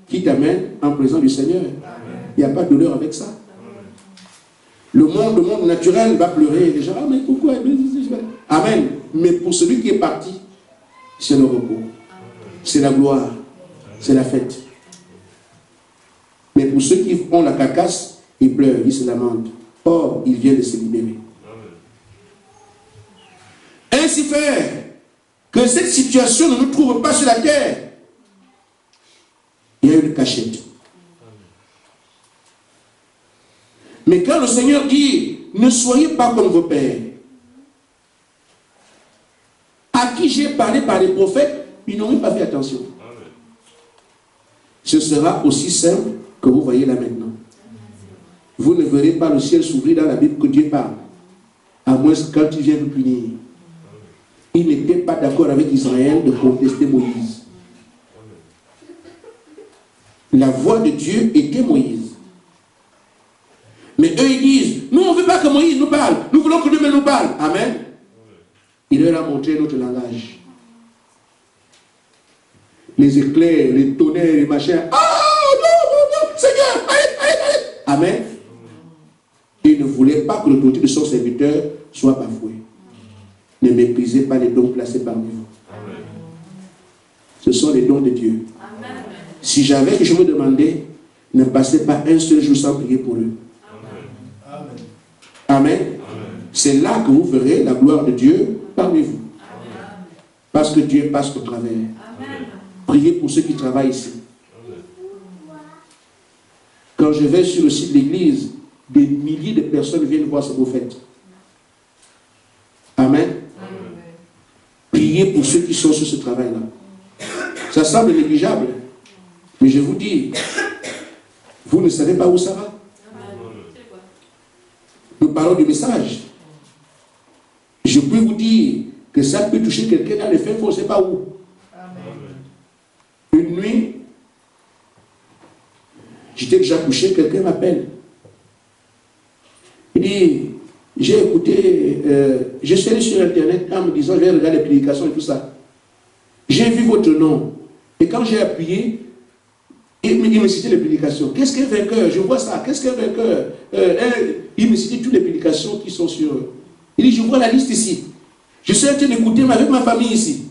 qui t'amène en présence du Seigneur. Il n'y a pas de douleur avec ça. Le monde naturel va pleurer. Les gens, ah mais pourquoi? Amen. Mais pour celui qui est parti, c'est le repos. C'est la gloire. C'est la fête. Mais pour ceux qui ont la carcasse, ils pleurent, ils se lamentent. Or, ils viennent de se libérer. Ainsi fait que cette situation ne nous trouve pas sur la terre. Il y a une cachette. Mais quand le Seigneur dit, ne soyez pas comme vos pères, à qui j'ai parlé par les prophètes, ils n'ont pas fait attention. Ce sera aussi simple que vous voyez là maintenant. Vous ne verrez pas le ciel s'ouvrir dans la Bible que Dieu parle. À moins que quand il vient vous punir. Il n'était pas d'accord avec Israël de contester Moïse. La voix de Dieu était Moïse. Mais eux, ils disent, nous, on ne veut pas que Moïse nous parle. Nous voulons que Dieu nous parle. Amen. Il leur a montré notre langage. Les éclairs, les tonnerres, les machins. Ah, non, Seigneur, allez. Amen. Il ne voulait pas que l'autorité de son serviteur soit bafouée. Ne méprisez pas les dons placés parmi vous. Amen. Ce sont les dons de Dieu. Amen. Si j'avais que je me demandais, ne passez pas un seul jour sans prier pour eux. Amen. Amen. Amen. C'est là que vous verrez la gloire de Dieu parmi vous. Amen. Parce que Dieu passe au travers. Amen. Priez pour ceux qui travaillent ici. Amen. Quand je vais sur le site de l'église, des milliers de personnes viennent voir ce que vous faites. Amen. Amen. Priez pour ceux qui sont sur ce travail-là. Ça semble négligeable, mais je vous dis, vous ne savez pas où ça va. Nous parlons du message. Je peux vous dire que ça peut toucher quelqu'un dans les fins, on ne sait pas où. Amen. Une nuit, j'étais déjà couché, quelqu'un m'appelle. Il dit, j'ai écouté, je suis allé sur Internet en me disant, je vais regarder les prédications et tout ça. J'ai vu votre nom. Et quand j'ai appuyé, il me citait les prédications. Qu'est-ce qu'un vainqueur? Je vois ça. Qu'est-ce qu'un vainqueur? Il me citait toutes les prédications qui sont sur eux. Il dit, je vois la liste ici. Je suis en train d'écouter avec ma famille ici.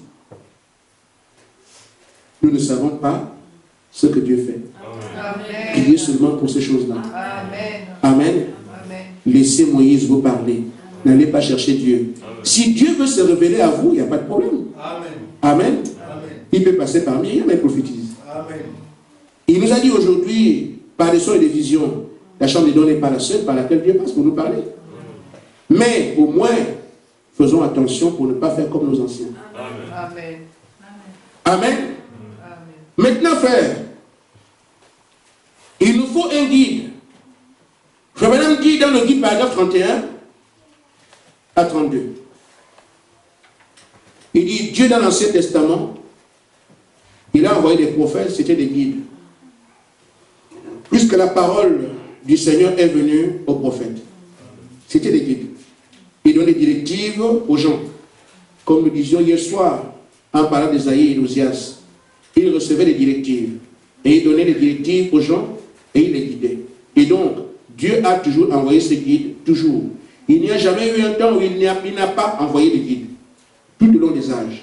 Nous ne savons pas ce que Dieu fait. Amen. Priez seulement pour ces choses-là. Amen. Amen. Laissez Moïse vous parler. N'allez pas chercher Dieu. Amen. Si Dieu veut se révéler à vous, il n'y a pas de problème. Amen. Amen. Amen. Il peut passer parmi, il y en a qui prophétisent. Amen. Il nous a dit aujourd'hui, par des sons et des visions, la chambre des dons n'est pas la seule par laquelle Dieu passe pour nous parler. Amen. Mais au moins, faisons attention pour ne pas faire comme nos anciens. Amen. Amen. Amen. Maintenant, frère, il nous faut un guide. Frère Branham dit dans le guide paragraphe 31 à 32. Il dit, Dieu dans l'Ancien Testament, il a envoyé des prophètes, c'était des guides. Puisque la parole du Seigneur est venue aux prophètes. C'était des guides. Il donnait des directives aux gens. Comme nous disions hier soir, en parlant d'Ésaïe et d'Osias, il recevait des directives. Et il donnait des directives aux gens et il les guidait. Et donc, Dieu a toujours envoyé ses guides, toujours. Il n'y a jamais eu un temps où il n'a pas envoyé de guides, tout au long des âges.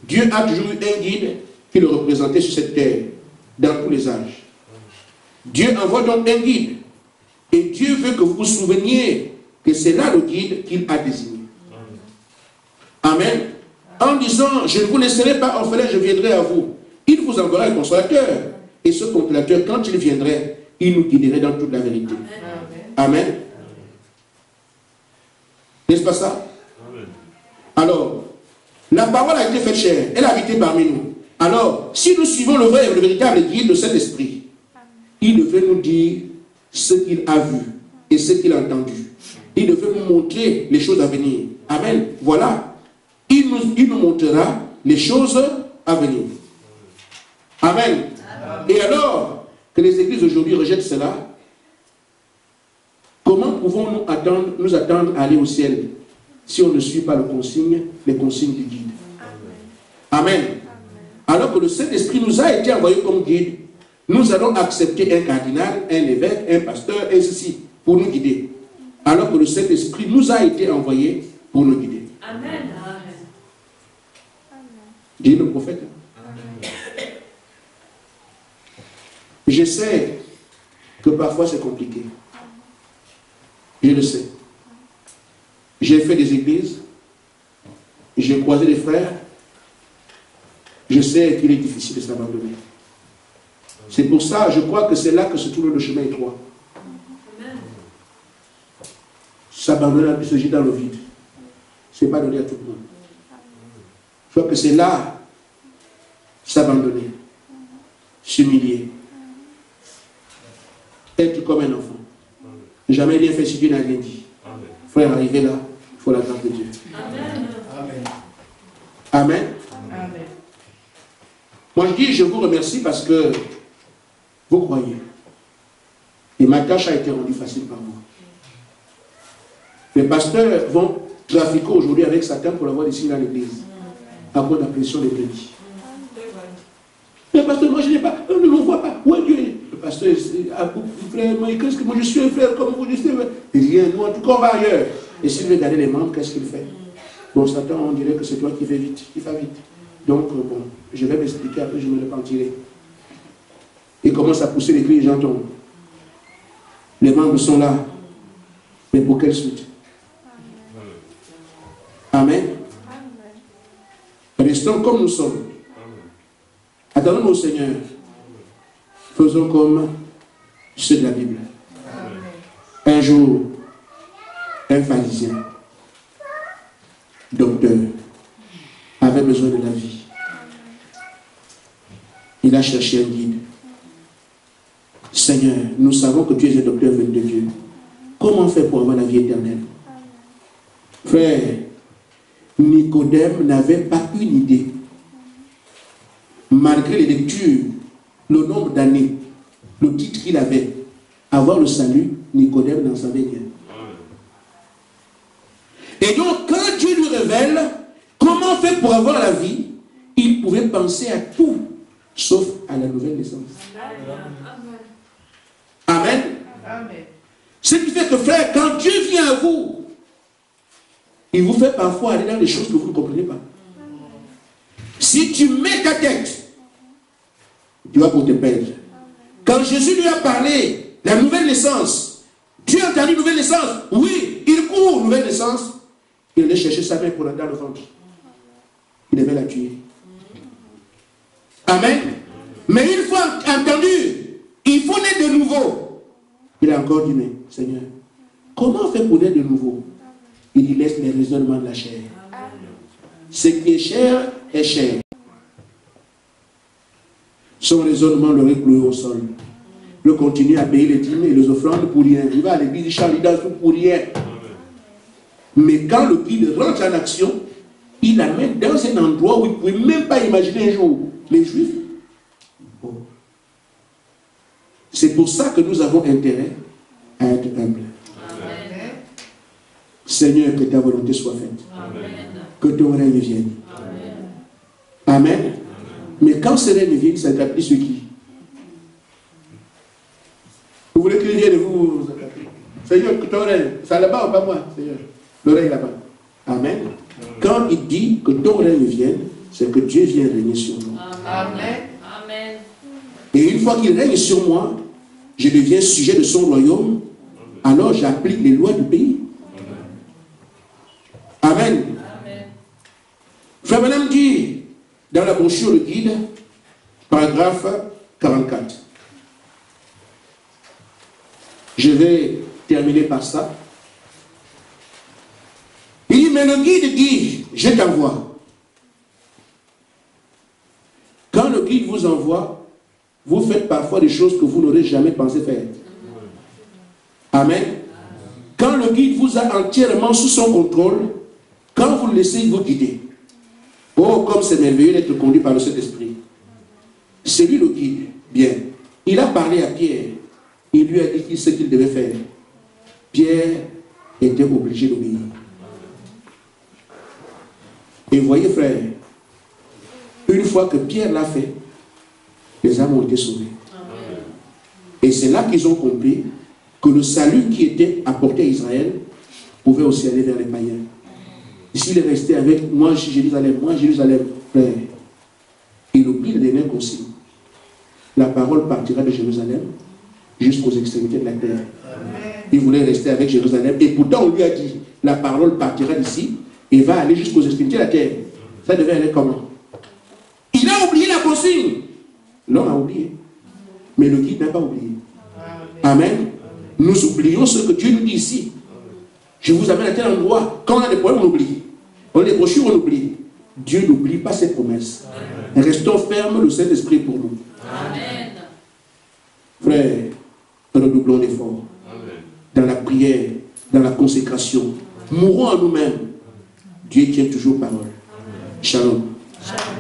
Dieu a toujours eu un guide qu'il représentait sur cette terre, dans tous les âges. Dieu envoie donc un guide. Et Dieu veut que vous vous souveniez que c'est là le guide qu'il a désigné. Amen. En disant, je ne vous laisserai pas orphelin, je viendrai à vous. Il vous enverra un consolateur. Et ce consolateur, quand il viendrait, il nous guiderait dans toute la vérité. Amen. N'est-ce pas ça? Amen. Alors, la parole a été faite chair. Elle a habité parmi nous. Alors, si nous suivons le vrai et le véritable guide de cet esprit, il devait nous dire ce qu'il a vu et ce qu'il a entendu. Il devait nous montrer les choses à venir. Amen. Voilà. Il nous montrera les choses à venir. Amen. Amen. Et alors que les églises aujourd'hui rejettent cela, comment pouvons-nous nous attendre à aller au ciel si on ne suit pas les consignes du guide? Amen. Amen. Alors que le Saint-Esprit nous a été envoyé comme guide, nous allons accepter un cardinal, un évêque, un pasteur, et ceci, pour nous guider. Alors que le Saint-Esprit nous a été envoyé pour nous guider. Amen. Dit le prophète. Amen. Je sais que parfois c'est compliqué. Je le sais. J'ai fait des églises, j'ai croisé des frères, je sais qu'il est difficile de s'abandonner. C'est pour ça, je crois que c'est là que se trouve le chemin étroit. S'abandonner, se jeter dans le vide. Ce n'est pas donné à tout le monde. Je crois que c'est là, s'abandonner, s'humilier, être comme un enfant. Jamais rien fait si Dieu n'a rien dit. Frère, arrivé là, il faut la grâce de Dieu. Amen. Amen. Amen. Moi je dis, je vous remercie parce que vous croyez. Et ma tâche a été rendue facile par vous. Les pasteurs vont trafiquer aujourd'hui avec Satan pour l'avoir ici dans l'église. À cause de la pression des brebis. Mais pasteur, moi je n'ai pas, on ne le voit pas. Où est Dieu? Le pasteur a beaucoup de frères, moi je suis un frère comme vous, je sais. Rien, nous en tout cas on va ailleurs. Et s'il veut garder les membres, qu'est-ce qu'il fait? Bon, Satan, on dirait que c'est toi qui fais vite, qui fait vite. Donc, bon, je vais m'expliquer, après je me repentirai. Il commence à pousser les cris, les gens tombent. Les membres sont là. Mais pour quelle suite? Amen. Restons comme nous sommes. Attendons au Seigneur. Faisons comme ceux de la Bible. Un jour, un pharisien, docteur, avait besoin de la vie. Il a cherché un guide. Seigneur, nous savons que tu es un docteur venu de Dieu. Comment faire pour avoir la vie éternelle? Frère, Nicodème n'avait pas une idée. Malgré les lectures, le nombre d'années, le titre qu'il avait, avoir le salut, Nicodème n'en savait rien. Et donc, quand Dieu lui révèle comment faire pour avoir la vie, il pouvait penser à tout, sauf à la nouvelle naissance. Amen. Amen. Ce qui fait que, frère, quand Dieu vient à vous, il vous fait parfois aller dans des choses que vous ne comprenez pas. Si tu mets ta tête, tu vas pour te perdre. Quand Jésus lui a parlé de la nouvelle naissance, Dieu a entendu nouvelle naissance. Oui, il court nouvelle naissance. Il allait chercher sa mère pour la dans le ventre. Il devait la tuer. Amen. Mais une fois entendu, il faut naître de nouveau. Il a encore dit, mais Seigneur, comment on fait pour naître de nouveau? Il laisse les raisonnements de la chair. Ce qui est cher est cher. Son raisonnement l'aurait cloué au sol. Il continue à payer les dîmes et les offrandes pour rien. Il va à l'église, il chante, il danse pour rien. Mais quand le guide rentre en action, il la met dans un endroit où il ne pouvait même pas imaginer un jour. Les Juifs. Bon. C'est pour ça que nous avons intérêt à être humbles. Seigneur, que ta volonté soit faite. Amen. Que ton règne vienne. Amen. Amen. Amen. Mais quand ce règne vient, ça s'accomplit sur qui? Vous voulez qu'il vienne de vous? Seigneur, que ton règne, ça là-bas ou pas moi, Seigneur? Le règne là-bas. Amen. Quand il dit que ton règne vienne, c'est que Dieu vient régner sur nous. Amen. Et une fois qu'il règne sur moi, je deviens sujet de son royaume, alors j'applique les lois du pays. Amen. Amen. Frère Branham dit, dans la brochure, le guide, paragraphe 44. Je vais terminer par ça. Il dit, mais le guide dit, je t'envoie. Quand le guide vous envoie, vous faites parfois des choses que vous n'aurez jamais pensé faire. Amen. Quand le guide vous a entièrement sous son contrôle, quand vous le laissez vous guider, oh, comme c'est merveilleux d'être conduit par le Saint-Esprit. C'est lui le guide. Bien. Il a parlé à Pierre. Il lui a dit ce qu'il devait faire. Pierre était obligé d'obéir. Et voyez, frère, une fois que Pierre l'a fait, les âmes ont été sauvées. Amen. Et c'est là qu'ils ont compris que le salut qui était apporté à Israël pouvait aussi aller vers les païens. S'il est resté avec moi, Jérusalem, frère, il oublie le dernier consigne. La parole partira de Jérusalem jusqu'aux extrémités de la terre. Amen. Il voulait rester avec Jérusalem et pourtant on lui a dit, la parole partira d'ici et va aller jusqu'aux extrémités de la terre. Ça devait aller comment? Il a oublié la consigne. L'homme a oublié. Mais le guide n'a pas oublié. Amen. Amen. Nous oublions ce que Dieu nous dit ici. Je vous amène à tel endroit. Quand on a des problèmes, on oublie. On a des brochures, on oublie. Dieu n'oublie pas ses promesses. Amen. Restons fermes, le Saint-Esprit pour nous. Amen. Frère, redoublons d'efforts. Dans la prière, dans la consécration. Mourons en nous-mêmes. Dieu tient toujours parole. Shalom. Shalom.